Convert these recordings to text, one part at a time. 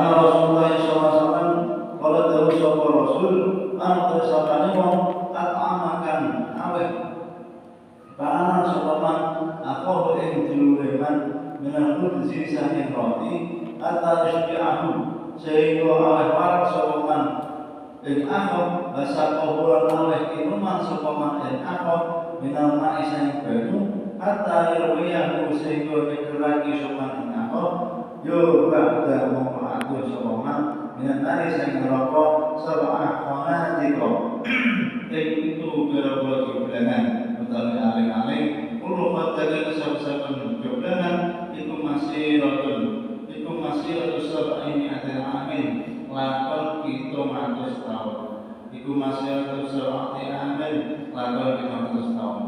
Rasulullah SAW kalau tahu sapa Rasul ana tersapane wong atamakan aweh panas sapa man aku ing dulureman menakut sisi saking roti atau sybi'ahu sehingga aweh warak sapa man ing aku basa kuburan aweh inuman sapa man ing aku minal ma'isang banyu hatta yarwiyahu sehingga dikeraki sapa man ing aku yo ba'da mengatakan sapa minat tadi saya merokok sab'ah qanatika itu kira-kira jumlahan utawi aling-aling kulo fatakan saben-saben jumlahan itu masih rotun sab'ini atal amin lakon 700 tahun itu masih rotun sab'ati amin lakon 500 tahun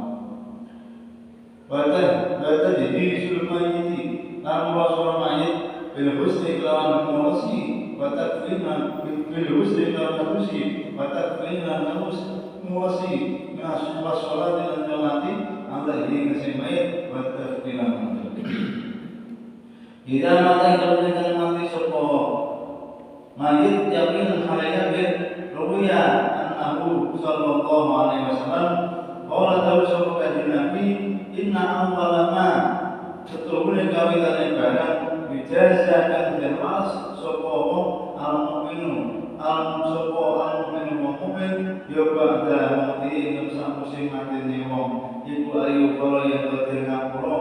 Bata jadi sulma ini lalu Rasulullah mayit bil husni kelawan emosi watakfirna bil husni kelawan emosi watakfirna emosi nasulah sholat dan nyolati Allah ini kasih mayit watakfirna tidak mati kalau dengan mati sopo mayit yakin halaya bin ruya annahu sallallahu alaihi wasallam qala tahu sopo kanjeng Nabi inna awwalama setulune kawitane barang dijazakan jelas sapa wong al-mukminu mukmin ya ba'da mati ing sakwise matine wong iku ayu kala yen dadi ngapura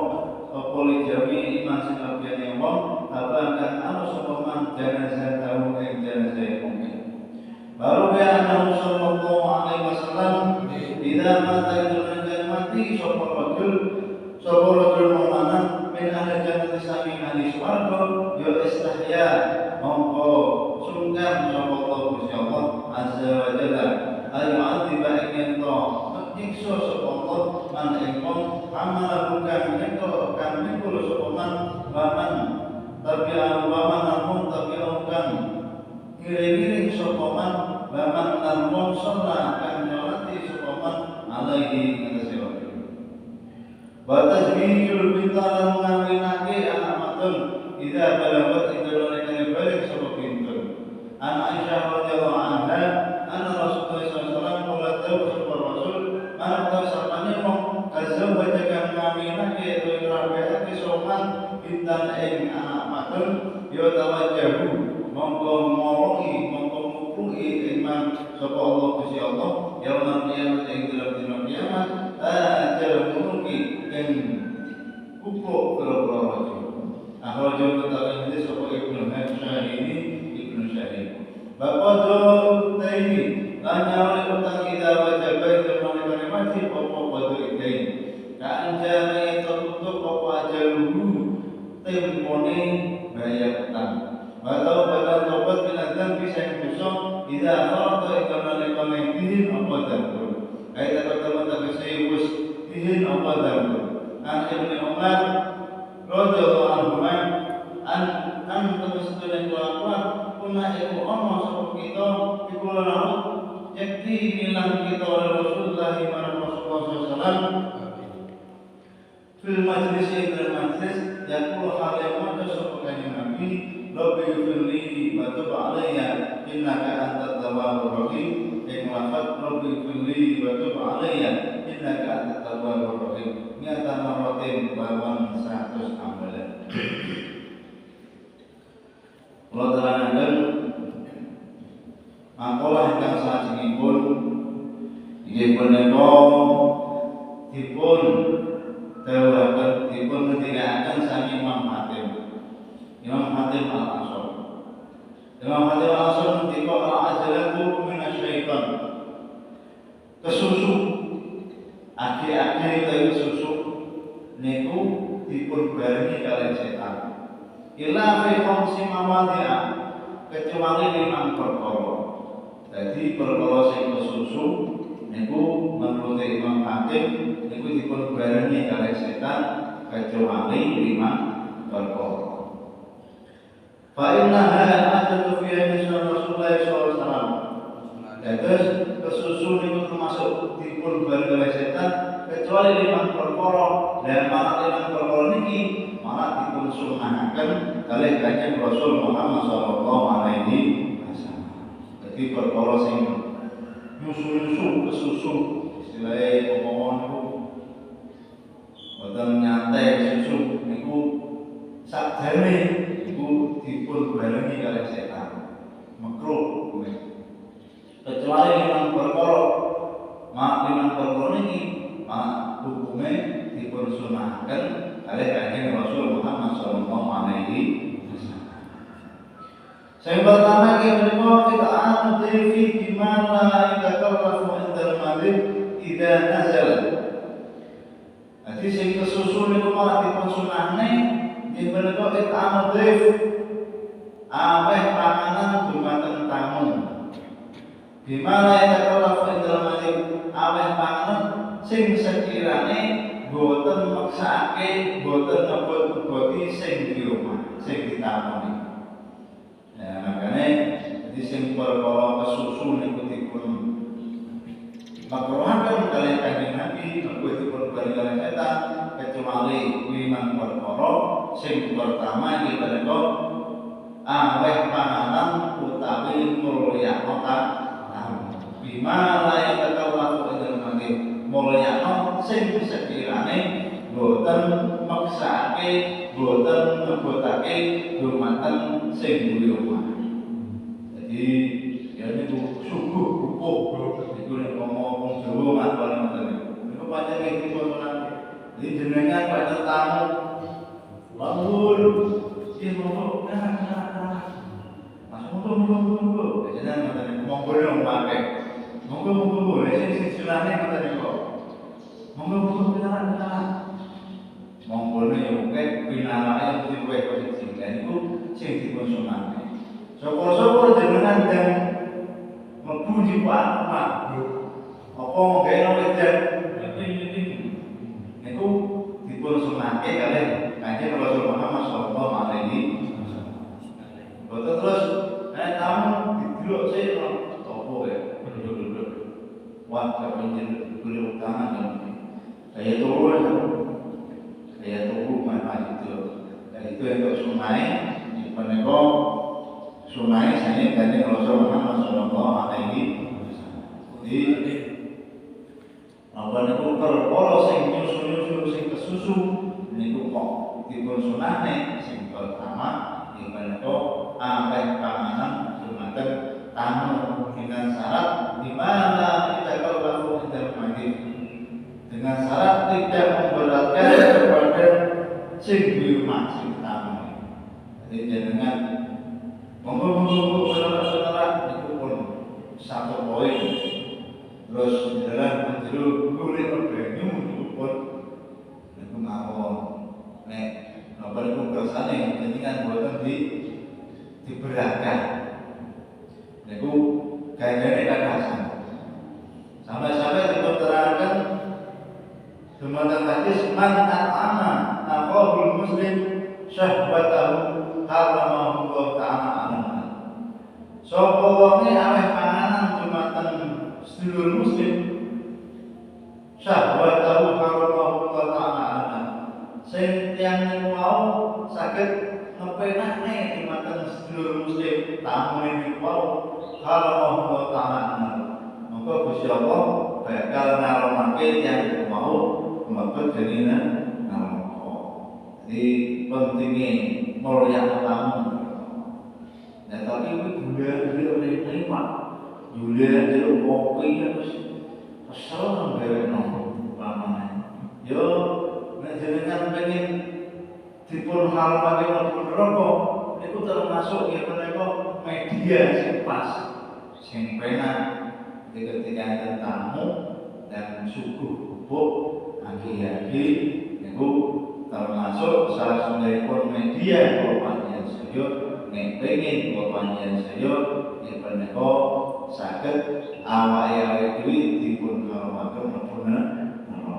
apa jami iman sing kabehane wong akan ana sapa man jenazah tahu ing jenazah mukmin baru ya Nabi sallallahu alaihi wasallam tidak mati sapa rajul mu'manan min ahli jannati sami ahli swarga ya istahya mongko sungkan sapa Gusti Allah azza wa jalla ayu adiba ing to nyiksa sapa Allah man ing amal bukan neko kan mikul sapa man waman namun kan kiri-kiri sapa man waman namun sholat kan nyolati sapa man alaihi Batasbihul bintalan mengawinake anak matun idza balagat idza balik sapa pintun an Aisyah radhiyallahu anha anna Rasulullah sallallahu alaihi wasallam qala sapa Rasul ana sapane wong azwaja kang ngawinake ing rabiate soman bintan ing anak matun ya tawajjahu monggo morongi monggo mupuhi iman sapa Allah Gusti Allah yaumul qiyamah ing dalem dina kiamat ajal muluki dan kupuk kira-kira rajul. Rajul kata ini sapa Ibnu Syahid. Bapak Dul Taimi lanya oleh utang kita baca baik teman-teman mati pokok batu ini. Kanjana yang tertutup pokok aja dulu tempone bayar utang. Batau badan tobat binatang bisa kusok tidak farta ikan dihin apa dapur. Kait teman-teman tak bisa dihin apa dapur. An Ibnu Umar radhiyallahu anhu an terus keluar kuna iku ono sapa kita iku lalu yakti bilang kita oleh Rasulullah sallallahu alaihi wasallam fil majlis yaqulu halaman sapa kanjeng Nabi rabbi firli wa tub alayya innaka antat tawwabur rahim ing lafaz rabbi firli wa tub alayya innaka antat tawwabur rahim nyata marotin lawan 100 amalan. Kalau terangkan makalah ingkang salajengipun inggih punika dipun dawuhaken dipun ngendikaken sami Imam Hatim Al-Asr. Imam Hatim Al-Asr ngendika al-ajalatu minasyaitan. Kesusu agi-agi utawi susu niku dipun barengi kalian setan. Ila fi khamsi mawadhi'a kecuali 5 perkara. Jadi perkara sing kesusu niku menurut Imam Hakim niku dipun barengi kalian setan kecuali 5 perkara. Fa innaha atatu fi Rasulullah sallallahu alaihi wasallam. Terus kesusu niku termasuk dipun barengi kalian setan kecuali kecuali limang perkara dan mana limang perkara niki malah dipun sunahaken kalih Kanjeng Rasul Muhammad sallallahu alaihi wasallam. Jadi perkara sing nyusu-nyusu kesusu istilahnya ngomong niku boten nyantai susu niku sakjane niku dipun barengi kalih setan. Makruh kecuali limang perkara niki hukume dipun sunahaken kalih Kanjeng Rasul Muhammad sallallahu alaihi wasallam. Yang pertama kita amati fi gimana yatakarrafu indal maghrib idza nazala. Jadi sing kesusu niku malah dipun sunahne yen menika kita amati aweh panganan dumateng tamu. Gimana yatakarrafu indal maghrib aweh panganan sing sekirane boten maksake boten ngebot-ngeboti sing di rumah sing ditamoni. Ya makane jadi sing perkara kesusu niku dipun makruhaken kalih Kanjeng Nabi mergo dipun bali kalih setan kecuali limang perkara sing pertama iki menika aweh panganan utawi mulyakno tamu. Bimana yang katawaku indal maghrib mulyakno sing sekirane boten maksake boten ngebotake dumateng sing duwe omah. Jadi ya niku suguh rupuk niku nek ngomong Jawa ngakoni ngoten niku. Niku pancen iki wonten. Jadi jenengan pada tamu bangun iki monggo monggo jenengan ngoten niku monggo mangke. Monggo sing silane ngoten niku. Monggo kenalan. Monggo yo kek pinanane mesti luwih posisi. Lah niku sing dipun sunahke. Syukur-syukur jenengan dan mlebu di rumah. Apa gawe wedan niku dipun sunahke kalih Kanjeng Rasul Muhammad sallallahu alaihi wasallam. Boten terus tamu didelok sik apa ya. Wah, kepenjen kulo utama kayak turu mana itu. Dan itu untuk sunai menika sunai saya Kanjeng Rasul Muhammad sallallahu alaihi wasallam. Jadi apa niku perkara sing nyusu-nyusu sing kesusu niku kok dipun sunahne sing pertama ing menika aweh panganan dumateng tamu dengan syarat di mana kita kalau indal maghrib dengan syarat tidak memberatkan kepada sing duwe rumah sing tamu. Jadi jenengan monggo benar-benar niku pun satu poin. Terus jalan menjeru kulit banyu niku pun niku mawon. Nek napa niku kersane jenengan boten diberatkan. Niku gayane kadasan. Sampai-sampai diterangkan dumateng hadis man at'ama aqabul muslim syahwatahu haramahu Allah ta'ala alaihi. Sapa wonge aweh panganan dumateng sedulur muslim syahwatahu haramahu Allah ta'ala alaihi. Sing tiyang niku mau saged ngepenakne dumateng sedulur muslim tamune niku mau haramahu Allah ta'ala alaihi. Maka Gusti Allah bakal naromake tiyang mau mlebet jenine neraka. Jadi pentingnya mulyakno tamu. Nah tapi kuwi gula oleh nikmat. Gula dari kopi terus kesel nggawe pamane. Yo nek jenengan pengen dipun harapake mlebu neraka niku termasuk ya menika media sing pas sing penak ketika tamu dan suku bubuk agi-agi niku termasuk salah satunggalipun media kula panjenengan sedaya nek pengin kula panjenengan sedaya yen menika saged awake dhewe dipun haramaken mlebu neraka.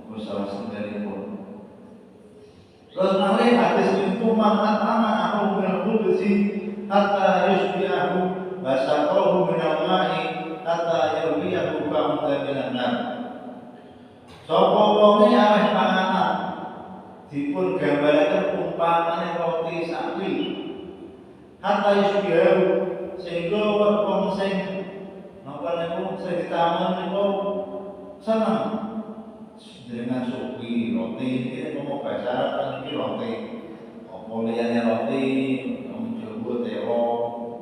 Iku salah satunggalipun. Terus malih hadis itu man atama aku minal besi hatta yusbihu basaqahu minal ma'i hatta yarbiyahu ka'udan minan nar. Sapa wonge aweh panganan dipun gambaraken umpamane roti sapi. Hatta yusbihu sehingga wong sing napa niku sing ditamun niku seneng dengan supi roti iki mau bahasa Arab iki roti. Apa liyane roti mencoba tero,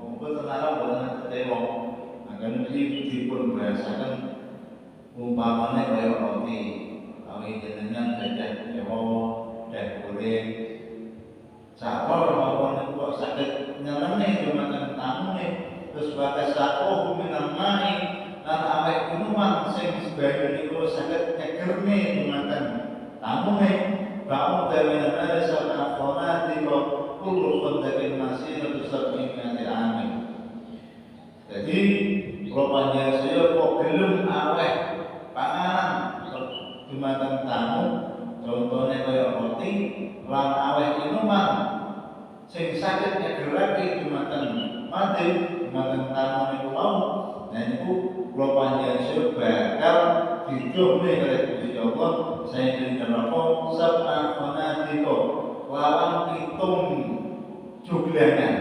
monggo tenaran boten tero. Akan iki dipun bahasaken umpamane kaya roti. Awi jenengan jajan tero, teh goreng. Sapa mawon niku kok saged nyenengi dumateng tamune terus batas sako minang mai lan awake minuman sing sebagian niku saged nyegerne dumateng tamune bau dewe sarta khonati kok kulo kondakin masih terus ingkang amin. Jadi rupanya saya kok gelem aweh panganan dumateng tamu contohnya kaya roti lan aweh minuman sing saged nyegerake dumateng mati dumateng tamu niku wau. Nah niku kula panjenengan bakal didohne kalih Gusti Allah saking neraka sab'a qanatiko lawan pitung juglangan.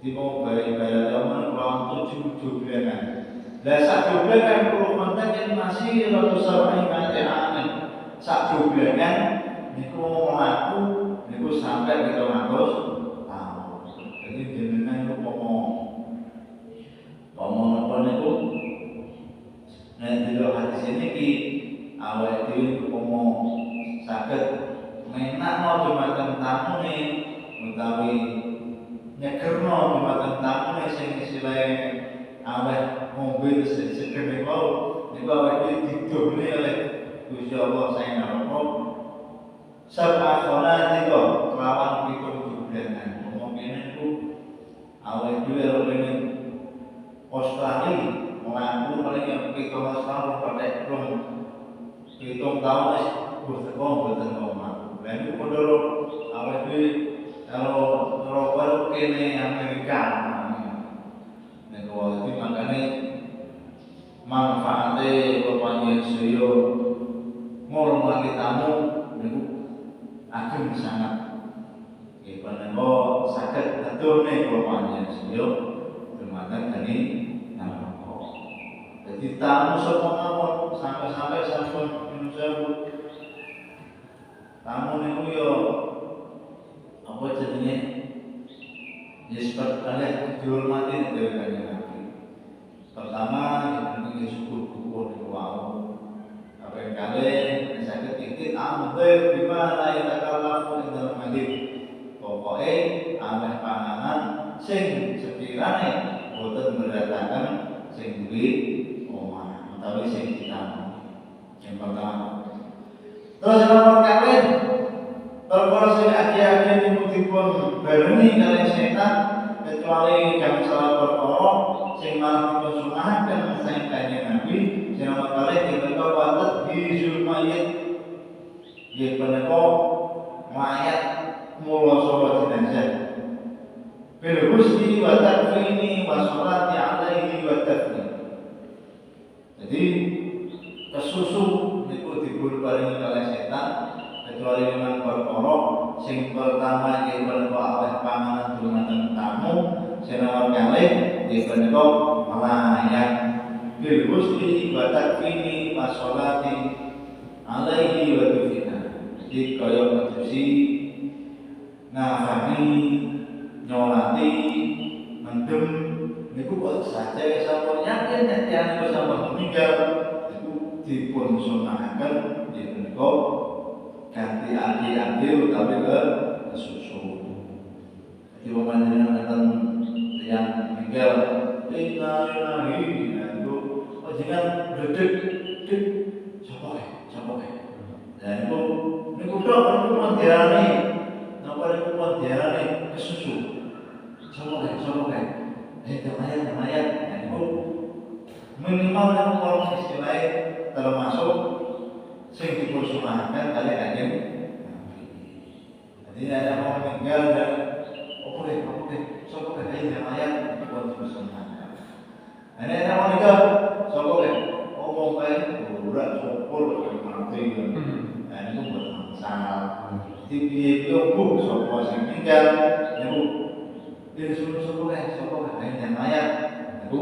Dimo bari-bari lawan 7 juglangan. Lah sak juglangan kula konten masih ratus sareng kanthi amin. Sak juglangan niku mlaku niku sampai 700 tahun. Jadi jenengan niku pomo napa niku nek dilo hadis niki awake dhewe niku pomo saged menakno dumateng tamune utawi nyegerno dumateng tamune sing istilahé aweh ngombe seger niku awake didohne oleh Gusti Allah saking neraka sab'a khonatiko kelawan pitung juglangan. Ngomongene niku awake dhewe rene Australia mlaku paling yang 7 tahun pakai pitung tahun wis boten omah. Lah niku padha awake dhewe kalau kene Amerika. Niku iki makane manfaate panjenengan sedaya ngurmati tamu niku ageng sangat. Nggih menika saged aturne kula panjenengan sedaya dumateng dene neraka. Dadi tamu sapa mawon sampai sampun minusau. Tamu niku yo apa jenenge? Ya seperti dihormati dewe kanjeng Nabi. Pertama jenenge syukur niku wau. Kaping kalih saged titik amdhe bima la yatakallafu indal majid. Pokoke ameh panganan sing sekirane boten beratakan sing duwe omah utawi sing ditamu. Yang pertama. Terus nomor kawin perkara sing aki-aki niku dipun barengi kalih setan kecuali kang salah perkara sing malah dipun sunahaken saking kanjeng Nabi sing nomor kalih dipunika watet bizul mayit. Nggih punika mayat mula salat jenazah. Bil husni wa takfini wa sholati alaihi wa tafni. Jadi kesusu niku dipun paringi kalih setan kecuali memang perkara sing pertama nggih punika aweh panganan dumateng tamu, sing nomor kalih nggih punika melayat bil husni wa takfini wa sholati alaihi wa tafni. Jadi kaya ngadusi ngafani nyolati mendem niku kok saja sampun yakin nek tiyang niku sampun meninggal niku dipun sunahaken menika ganti aki-aki utawi ke susu. Jadi panjenengan enten tiyang meninggal inna lillahi niku panjenengan bledek dik sapa kae. Lah niku tok pun diarani napa niku pun diarani kesusu. Sapa kae? Mayat. Niku minimal niku kalau istilahnya termasuk sing dipersunahaken kalih kanjeng Nabi. Jadi ada mau meninggal dan oke, sapa kae mayat dipun persunahaken. Ada mau meninggal, sapa kae? Omong kae ora syukur Jadi piye opo sapa sing ninggal niku disuruh-suruh sapa kanjeng mayat niku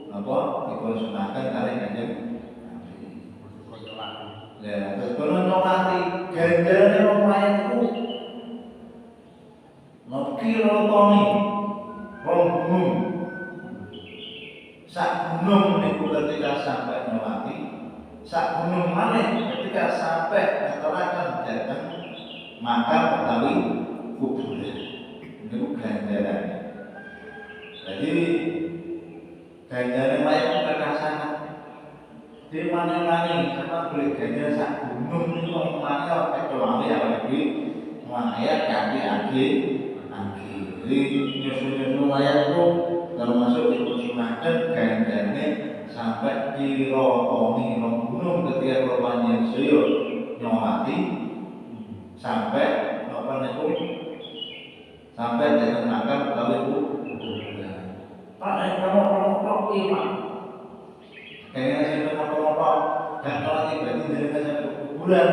apa dikonsultakan kali kanjeng Nabi. Ya, terus kono nyolati ganjarane wong mayat niku nopi rotoni rong gunung. Sak gunung niku ketika sampai nyolati, sak gunung maneh ketika sampai ngeteraken dateng makam utawi kuburan. Niku ganjaran. Jadi ganjaran mayat bakal sangat. Di mana-mana sama boleh ganjaran sak gunung niku wong mana kecuali awake dhewe mayat kanthi agi. Jadi nyusun-nyusun mayat itu termasuk disunahkan ganjarane sampai dirotoni rong gunung ketika korban saya nyolati sampai apa niku sampai dengan makam utawi kuburan. Pak nek kelompok iki Pak. Kayaknya sing kelompok gak nyolati berarti jenenge sampai kuburan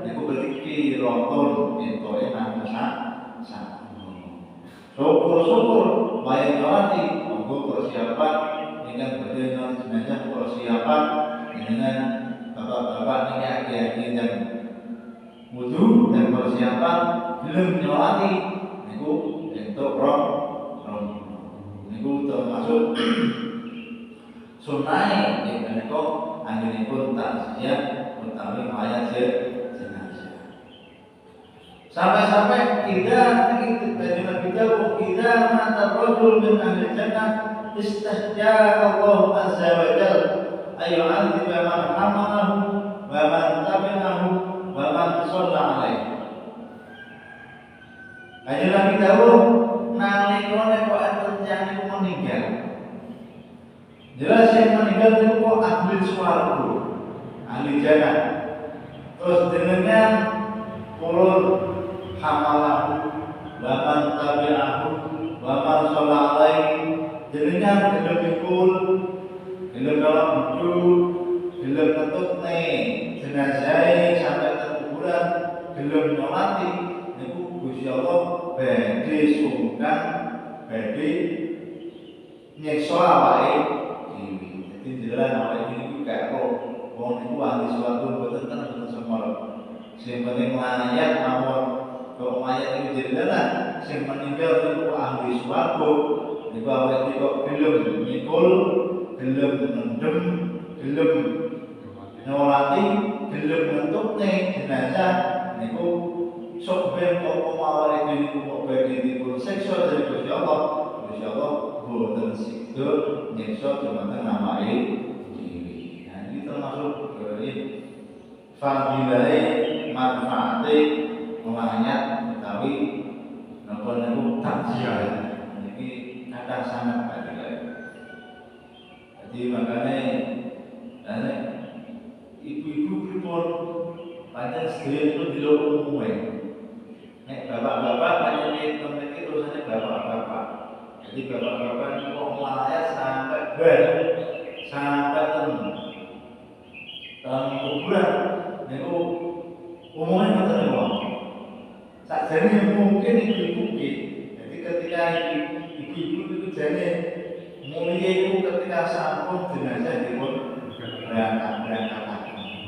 niku berarti roton entoke nang sak. Syukur-syukur baik nyolati monggo persiapan dengan berdengar jenazah persiapan dengan bapak-bapak niki aki-aki dan wudu dan persiapan belum nyolati niku entuk rong niku termasuk sunai yang menika anggenipun takziah utawi mayat jenazah. Sampai-sampai tidak dari Nabi Dawud tidak mata rajul min ahli jannah istahja Allah azza wa jalla ayu azza man hamalahu wa man tabi'ahu wa man shalla alaihi. Ayo Nabi Dawud nalika nek enten tiyang meninggal. Jelas yang meninggal itu kok ahli swarga, ahli jannah. Terus dengan ulul hamalahu wa man tabi'ahu wa man shalla alaihi jenengan gelem mikul gelem kala muncul gelem netutne jenazah sampai ke kuburan gelem nyolati niku Gusti Allah badhe sungkan badhe nyiksa awake dhewe. Dadi jelas awake dhewe gak kok wong niku ahli swarga mboten ten semar. Sing penting mayat mawon kok mayat itu jelas sing meninggal niku ahli swarga niku awake kok gelem mikul gelem mendem gelem nyolati gelem ngentukne jenazah niku sok ben kok awake dhewe niku kok badhe dipun siksa dari Gusti Allah boten siksa nyiksa dumateng awake dhewe. Nah iki termasuk fadilahe manfaate mayat utawi napa niku takziah niki kata sangat fadilah. Jadi makane ane ibu-ibu pripun pancen sedaya itu dilok umume. Nek bapak-bapak pancen temene terusane bapak-bapak. Jadi bapak-bapak niku mayat sampai sampai kuburan niku umumnya ngoten niku. Sakjane mungkin ibu-ibu iki. Jadi ketika ibu-ibu itu jane mulia itu ketika sampun jenazah dipun berangkat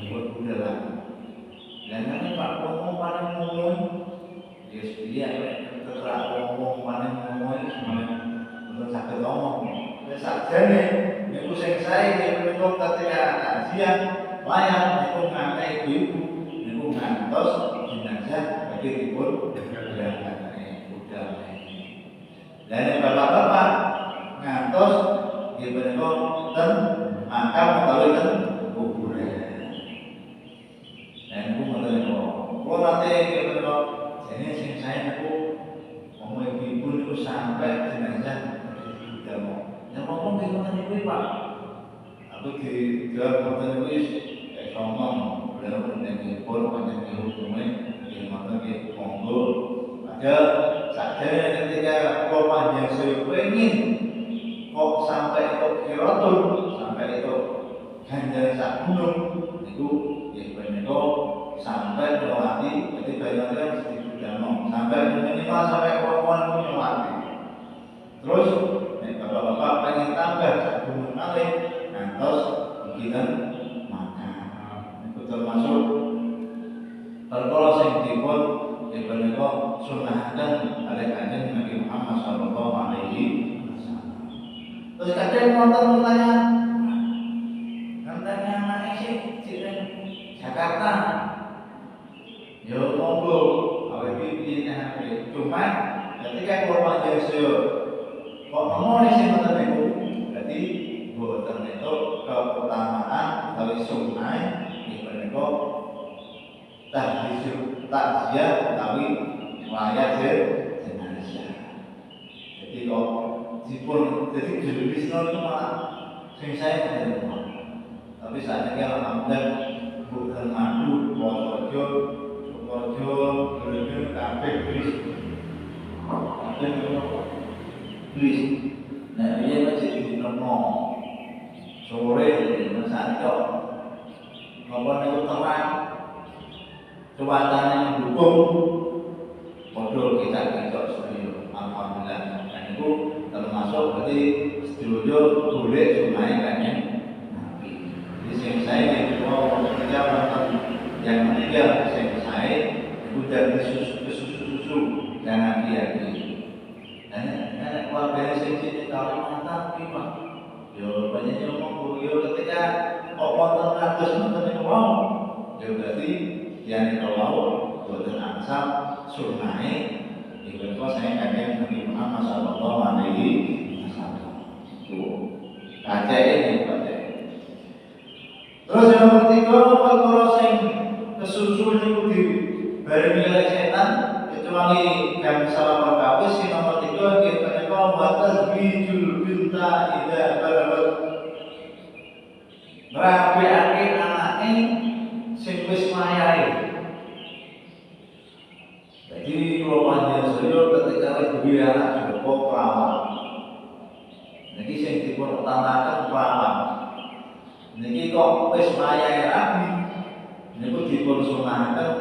dipun budal. Dan nanti Pak Pomo paling ngomong yes dia terserah ngomong paling ngomong semuanya untuk sakit ngomong. Sakjane niku sing sae niku ketika kajian layar niku ngate ibu niku ngantos jenazah badhe dipun berangkat budal. Dan bapak-bapak ngantos menika ten makam utawi ten kuburan. Dan ku ngoten niku. Kula nate menika jane sing sae niku wong ibu niku sampai jenazah budal. Yang ngomong ki ngoten niku Pak. Aku dijawab ngoten niku wis ngomong beliau nek pun panjang hukume yen ngoten ki monggo. Padahal sadaya ketika kok panjang saya pengen kok sampai itu kirotun sampai itu ganjar sak gunung itu ya bener sampai melati jadi banyak yang Sudano sampai minimal sampai kawan-kawan punya mati. Terus bapak-bapak pengen tambah gunung kali, ngantos kita makan. Itu termasuk perkara sing dipun menika sunahaken kalih Kanjeng Nabi Muhammad sallallahu alaihi wasallam. Terus kadang wonten pertanyaan, katanya anak sih di Jakarta. Yo monggo awake iki piye cuma ketika korban Yesus kok ngomong sing ngoten niku berarti boten itu keutamaan dari sunai iki menika takziah utawi wayah jenazah. Jadi kok dipun jadi gelis niku malah sing saya ngene. Tapi saat ini alhamdulillah bukan madu poso Ojo, bener kabeh wis. Wis. Nah, iya masih dinono. Sore iki masane kok. Ngapa niku terang. Cuacanya mendukung. Padha kita sedaya. Alhamdulillah. Dan itu termasuk berarti sedaya golek sunai Kanjeng Nabi. Di sini saya mau menjawab yang meninggal udah susu dan hati-hati. Dan keluarga sini Kalimantan gimana? Yo banyak yang ngomong yo ketika omongan ratus nonton mau, yo berarti yang kalau buatan ansam sunai, itu saya Kanjeng Nabi Muhammad sallallahu alaihi wasallam. Tuh kaca ini kaca. Terus yang ketiga perkara sing kesusul niku di bareng oleh setan kecuali yang salah perkawis yang nomor 3 kita menika batas bijul binta ida balabat rapiake anake sing wis mayahe. Jadi kalau panjenengan sedaya ketika duwe anak cukup perawan. Niki sing dipun utamaken perawan. Niki kok wis mayahe rapi niku dipun sunahaken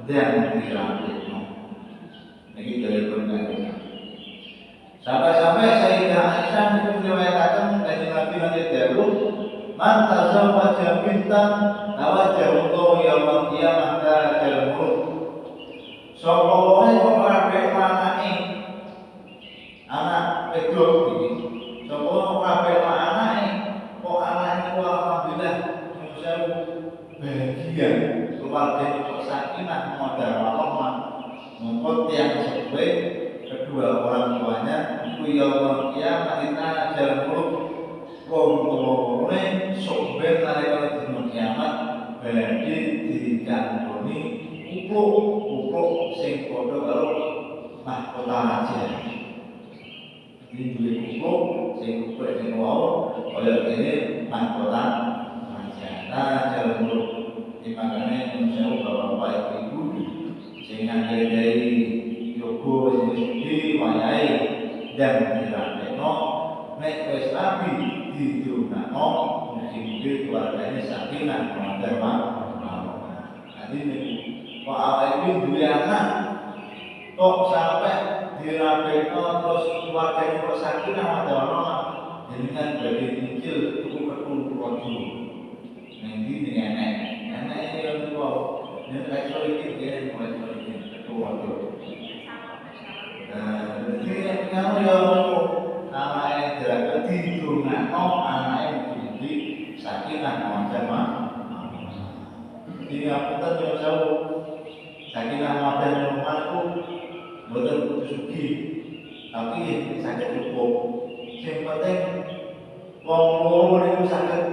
dan dirapit. Ini dari pengajian. Sampai-sampai Sayyidah Aisyah itu meriwayatkan Kanjeng Nabi nanti dahulu, man tazawwaja bintan tawajjahullahu yaumil qiyamah kal muluk. Sapa wae kok kabeh anake anak wedok iki. Sapa kabeh anake kok anake ku alhamdulillah sewu bahagia. Keluarga itu sakinah modal rahmah mengkot yang sebaik kedua orang tuanya itu yaumul qiyamah kita jalan muluk wong tuwane soben nalika dina kiamat berarti dikandoni upluk sing padha karo mahkota raja. Ini duwe upluk sing wau kaya dene mahkota raja. Nah jalan muluk makanya menjauh bapak ibu sehingga dari yogo sendiri wayai dan dirakeno nek wis rapi didongakno mugi-mugi keluargane sakinah mawaddah warahmah. Jadi kok awake iki duwe anak kok sampai dirapekno terus keluargane kok sakinah mawaddah warahmah. Jadi kan berarti mikir tuku ketu rojo. Ning ndi enek ini yang tua, ini elektronik dia elektronik ketua tu. Jadi kalau yang anak yang tidur nak anak yang jadi sakinah macam Jadi apa tu yang jauh sakinah macam rumahku betul betul suki, tapi sakit cukup. Yang penting wong itu sakit.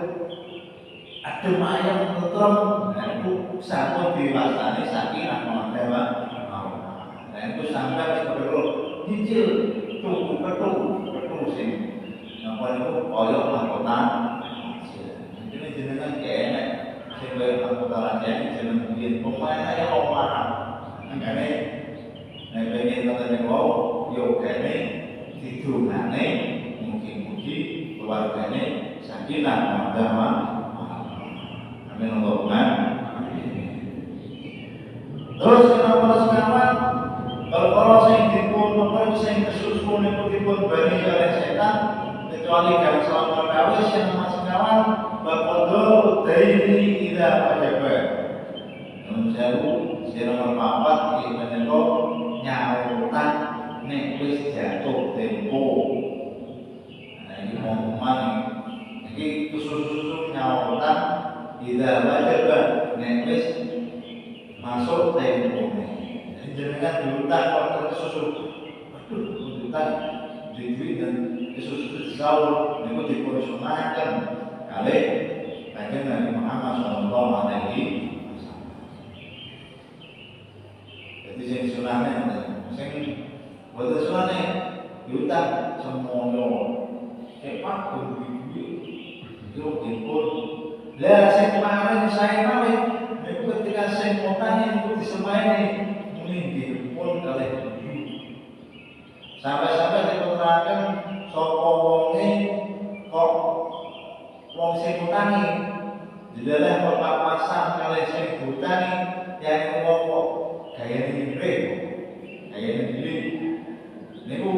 Adem ayam tentrem, itu satu diwasani sakinah mawaddah warahmah. Dan itu sampai seperti nyicil, tuku ketu sing napa niku kaya mahkota. Jadi jenengan kene sing kaya mahkota raja iki jeneng biyen pemain kaya omah. Angane nek pengen ngoten niku yo kene didongane mugi-mugi keluargane sakinah mawaddah warahmah. Amin Allahumma. Terus kenapa sekawan niku dipun bani oleh setan kecuali gangsal perkawis yang mas kawan bakodo daini ida wajaba. Nun sewu sira papat iki menika nyautan nek wis jatuh tempo. Nah iki momen iki khusus nyautan ida wajaba nek wis masuk tempo. Jadi jenengan diutang kok kesusu. Aduh, utang duit dan kesusu sahur niku dipunsunaken kalih Kanjeng Nabi Muhammad sallallahu alaihi wasallam. Jadi sing sunane sing boten sunane diutang semono. Pak duit itu dipun. Lah sing kemarin saya mawon niku ketika sing utang niku disemaini muni dipun kalih sampai-sampai diterangkan sapa wonge kok wong sing utangi didalah papasan kalih sing utangi yen wong kok gayane ngene gayane ngene niku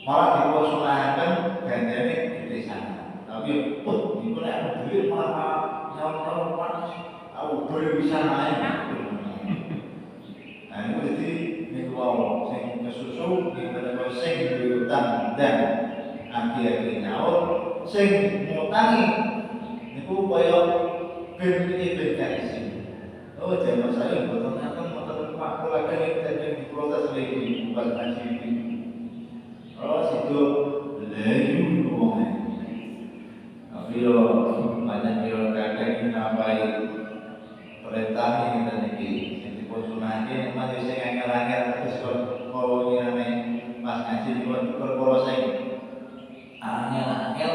malah diposonaken gandane gede sana tapi niku nek duit malah nyawa panas aku boleh bisa naik. Nah niku dadi niku wau sing kesusu dipun sing diutang dan akhir nyaur sing ngutangi niku kaya ben iki ben kaisi. Oh jaman saya boten ngoten Pak kula kene dadi diprotes lagi bukan asli. Oh situ layu wong. Apiro banyak kira kakek nampai perintah ini dan iki sunake masih sing angel-angel terus kalau ngene pas ngaji pun perkara sing angel-angel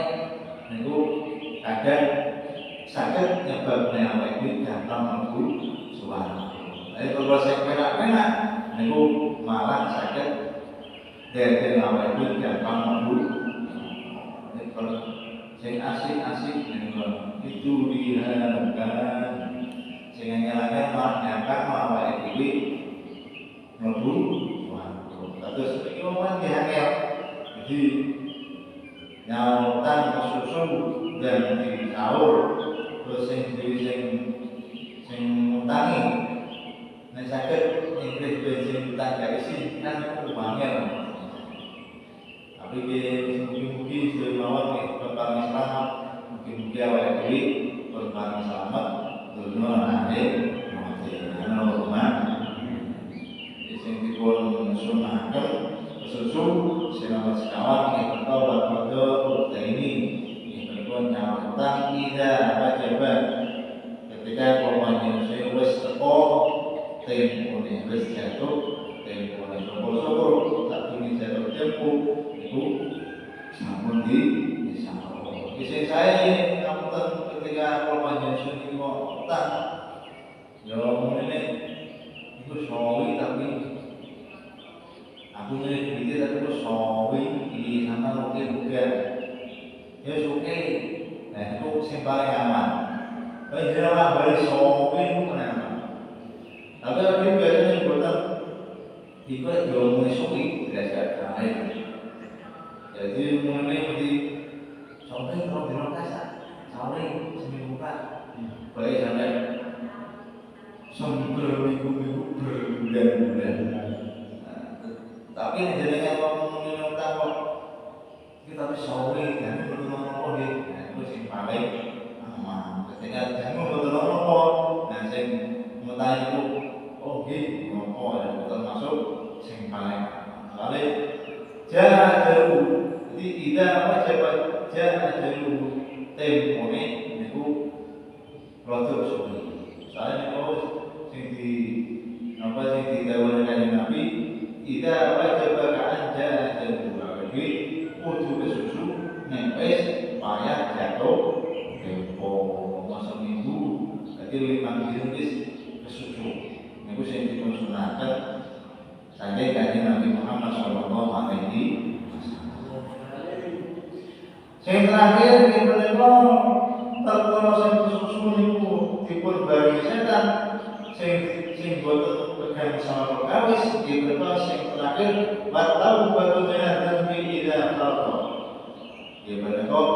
niku kadang saged nyebabne awake dhewe gampang mlebu swarga. Tapi perkara sing penak-penak niku malah saged dadi awake dhewe gampang mlebu. Sing asik-asik niku itu diharapkan sing angel-angel malah nyangka awake dhewe mlebu swarga. Terus iki wong diangel. Jadi nyautan kesusu dan di sahur terus sing ngutangi nek saged Inggris bensin utang kaisi kan uangnya. Tapi mungkin-mungkin sedaya berbareng selamat, mungkin awake dhewe berbareng selamat dunia nanti mati ana rumah sing dipun sunaken kesusu sinawas sekawan ing perkara padha ini dipun nyautan ida wajaba ketika korban sing wis teko tempone wis jatuh tempone syukur tak ini jatuh tempo iku sampun disahur. Isi saya ngapunten ketika korban Yesus ini mau utang, ya ini itu sawi tapi aku ini duitnya tapi itu sawi di sana mungkin bukan, ya suke, nah itu paling aman. Kalau jangan balik sawi itu kenapa? Tapi aku biasanya buatan itu jual sawi tidak ada. Jadi mengenai di sawi kalau di lokasi sawi seminggu kan. Baik sampai seminggu berbulan-bulan. Tapi jenengan ngomongin utang kok kita wis sawi dan kudu ngono nggih. Nah iku sing paling aman. Ketika jangan kudu ngono nah sing ngutang iku oh nggih ngopo ya termasuk sing paling aman. Jahadu jadi ida wajib jahadu tempone niku rada suwi. Soalnya niku sing didhawuhi Kanjeng Nabi ida wajib ka anja jahadu jadi kudu kesusu nek wis payah jatuh tempo masa minggu dadi 5 dina wis kesusu. Niku sing dipun sunaken saking Kanjeng Nabi Muhammad sallallahu alaihi wasallam. Sing terakhir kita menika perkara sing susu niku dipun bagi setan sing boten pegang sama perkawis diberi sing terakhir watau batunya dan tidak tahu diberi kok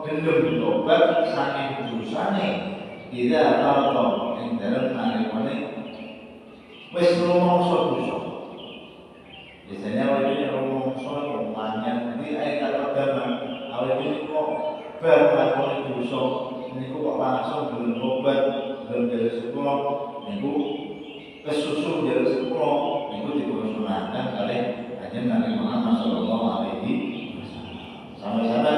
gendem tobat saking dosane tidak tahu yang dalam nalikane wis rumangsa dosa biasanya awake dhewe rumangsa umumnya jadi ayat agama awake dhewe kok bar lakoni dosa niku kok langsung belum tobat belum dari sepuluh niku kesusu dari sepuluh niku dikursunahkan oleh Kanjeng Nabi Muhammad sallallahu alaihi wasallam. Sama-sama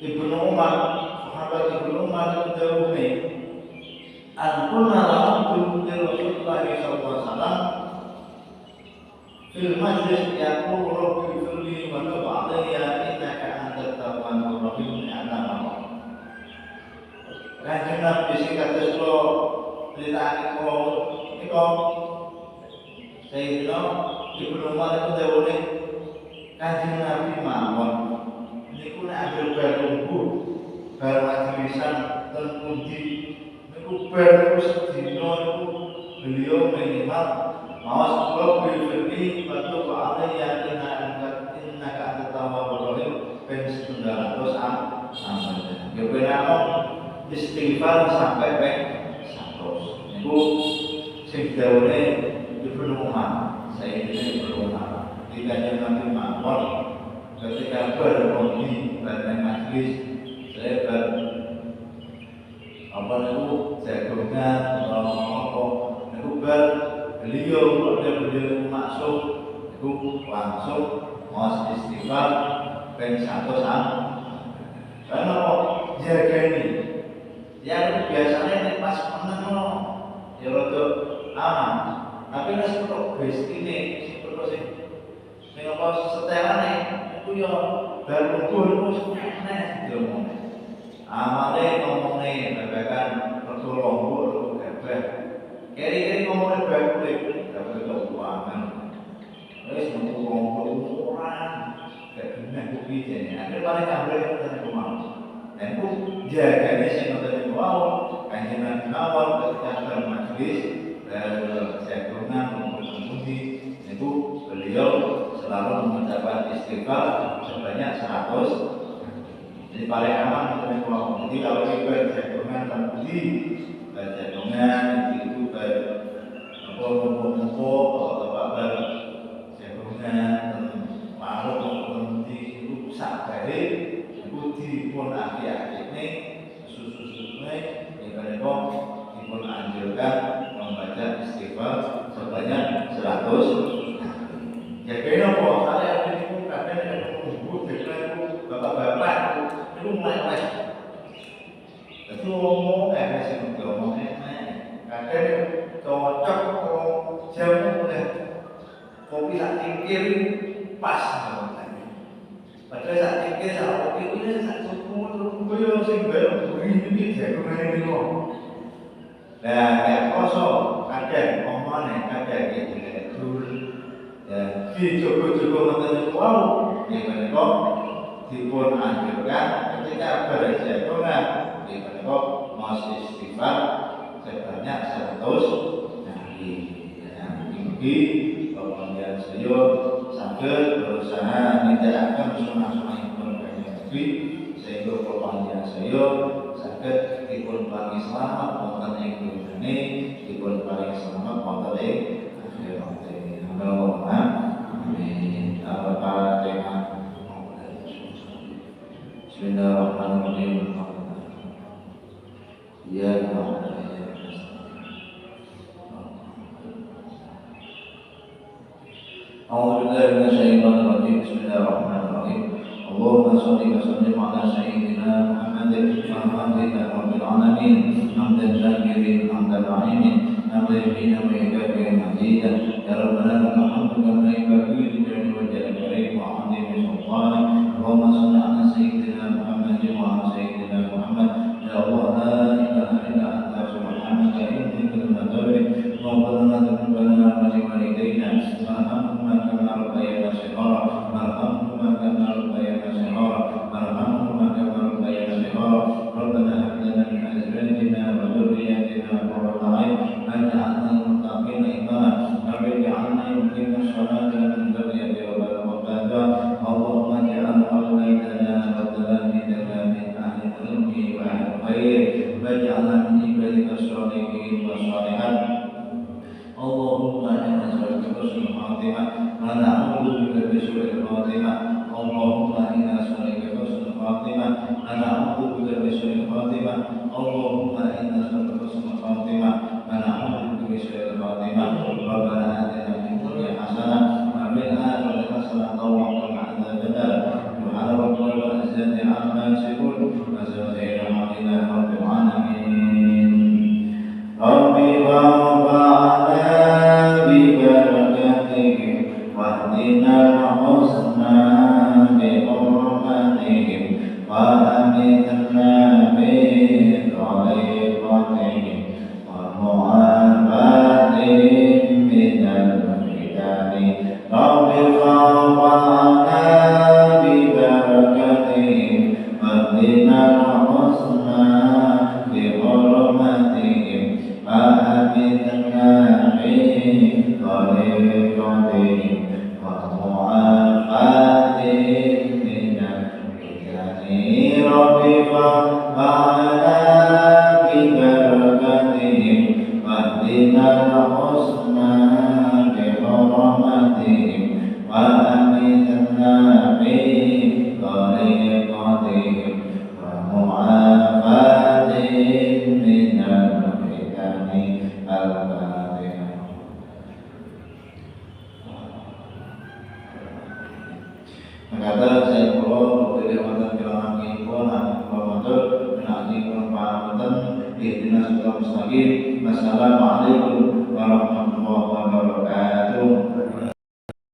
Ibnu Umar, sahabat Ibnu Umar itu dawuhe ankunna la'abdu Rasulullah sallallahu alaihi wasallam fil majlis yaqulu rabbi firli wa tub alayya innaka antat tawwabur rahim ana Kanjeng Nabi sing kados kula critakake kula nika Sayyidina Ibnu Umar itu dawuhe Kanjeng Nabi mawon niku nek anggere bar kumpul bar majlisan ten pundi niku bar niku sedina niku beliau minimal mawas kula bilfirli batu ba'ala ya innaka antat tawwabur rahim ben 900 amal ya benamo istighfar sampai peng 100 niku sing dawuhe Ibnu Umar Sayyidina Ibnu Umar tidak Nabi mawon ketika berkondi pada majlis saya apa niku jagongan apa niku beliau masuk niku langsung mau istighfar peng 100 karena kok jaga ini yang biasanya pas menang ya rada aman tapi nek kok bestine sing perlu sing apa setelane iku yo bar kumpul iku aneh diomong amale ngomongne babagan perlu lombok kabeh keri-keri ngomongne bae kabeh keuangan wis mung lombok orang gak bener kuwi jane akhir paling kabeh tenan kemau dan ku jagane sing ngoten wow Kanjeng Nabi awal ketika majlis jagongan mengundi itu beliau selalu mengucapkan istighfar sebanyak 100 jadi paling aman untuk mau jadi kalau kita jagongan mengundi jagongan itu apa-apa kalau jagongan makhluk mengundi itu sakare itu dipun aki-akine susu-susune ya dipun anjurkan membaca istighfar sebanyak 100 ya kena kok saya itu kadang ada ibu itu bapak-bapak itu mulai itu ngomong sih ngomong kadang cocok kalau jamu udah kopi sak tingkir pas padahal sak tingkir sak kopi ini sak cukup terus sing baru ini jagungan ini kok nah kayak kosong kadang omongnya kadang gitu ya dijogo-jogo ngoten wow nggih menika dipun anjurkan ketika berjagongan nggih menika mas istighfar sebanyak 100 kali ya iki kemudian saya saged berusaha nindakaken sunah-sunahipun Kanjeng Nabi sehingga kemudian saya saged dipun paringi selamat wonten ing dunyane dipun paringi selamat wonten ing akhirat. Allahumma amin. Al-Fatihah. Bismillahirrahmanirrahim. Ya Allah. أعوذ بالله من الشيطان الرجيم بسم الله الرحمن الرحيم اللهم صل وسلم على سيدنا محمد محمد رب العالمين حمدا شاكرين حمدا رحيمين حمدا يمين ويكفي مزيدا يا ربنا لك الحمد كما ينبغي لجلال وجهك الكريم وعظيم سلطانك اللهم صل على سيدنا محمد وعلى سيدنا محمد يا الله لا اله الا انت سبحانك اني كنت ظالما ربنا لا تقبلنا ولوالدينا وارحمهما كما ربيانا صغارا وارحمهما كما ربيانا صغارا وارحمهما كما ربيانا صغارا ربنا هب لنا من ازواجنا وذرياتنا bika min syurril khatimah. Allahumma inna nas'aluka husnul khatimah wa na'udzu bika min syurril khatimah. Allahumma inna nas'aluka husnul khatimah wa na'udzu bika min syurril khatimah. Rabbana atina fid dunya hasanah wa fil akhirati hasanah wa qina adzabannar. Subhana rabbika rabbil izzati amma yasifun wa salamun 'alal rabbil alamin. Rabbi wanfa'na bi barakatihim wahdina husna bi hurmatihim wa amitna bi tariqatihim wa mu'afatihim minal fitani. Rabbi wanfa'na bi barakatihim wahdina husna bi hurmatihim wa amitna bi tariqatihim wa mu'afatihim minal fitani. Rabbi wanfa'na bi barakatihim wahdina husna bi hurmatihim wa amitna bi tariqatihim wa mu'afatihim minal fitani. Al-Fatihah. Kata saya kalau dari wonten kilangan kipun anak pamatur nanti pun pamaten di dinas mustaqim. Wassalamualaikum warahmatullahi wabarakatuh.